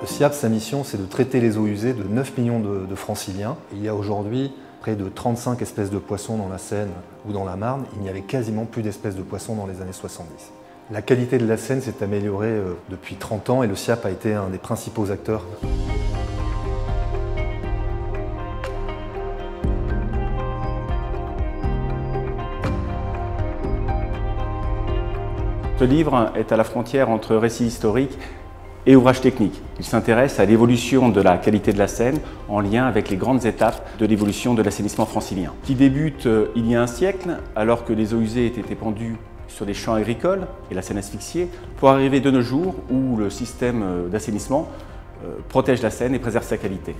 Le SIAP, sa mission, c'est de traiter les eaux usées de 9 millions de franciliens. Il y a aujourd'hui près de 35 espèces de poissons dans la Seine ou dans la Marne. Il n'y avait quasiment plus d'espèces de poissons dans les années 70. La qualité de la Seine s'est améliorée depuis 30 ans et le SIAP a été un des principaux acteurs. Ce livre est à la frontière entre récit historique et ouvrage technique. Il s'intéresse à l'évolution de la qualité de la Seine en lien avec les grandes étapes de l'évolution de l'assainissement francilien, qui débute il y a un siècle, alors que les eaux usées étaient épandues sur des champs agricoles et la Seine asphyxiée, pour arriver de nos jours où le système d'assainissement protège la Seine et préserve sa qualité.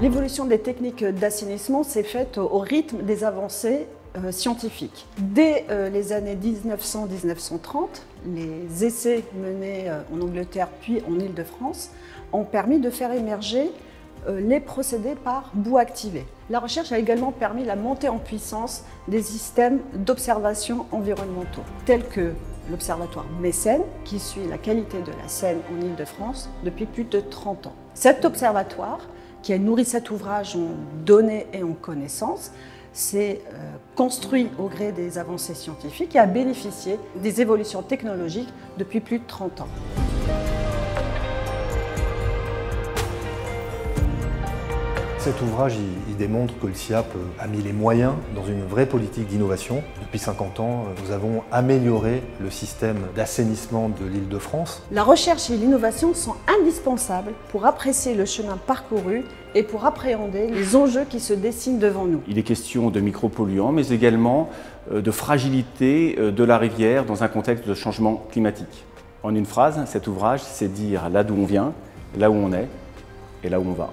L'évolution des techniques d'assainissement s'est faite au rythme des avancées scientifiques. Dès les années 1900-1930, les essais menés en Angleterre puis en Île-de-France ont permis de faire émerger les procédés par bout activé. La recherche a également permis la montée en puissance des systèmes d'observation environnementaux, tels que l'Observatoire Mécène, qui suit la qualité de la Seine en Île-de-France depuis plus de 30 ans. Cet observatoire, qui a nourri cet ouvrage en données et en connaissances, s'est construit au gré des avancées scientifiques et a bénéficié des évolutions technologiques depuis plus de 30 ans. Cet ouvrage, il démontre que le SIAP a mis les moyens dans une vraie politique d'innovation. Depuis 50 ans, nous avons amélioré le système d'assainissement de l'Île-de-France. La recherche et l'innovation sont indispensables pour apprécier le chemin parcouru et pour appréhender les enjeux qui se dessinent devant nous. Il est question de micropolluants, mais également de fragilité de la rivière dans un contexte de changement climatique. En une phrase, cet ouvrage, c'est dire là d'où on vient, là où on est et là où on va.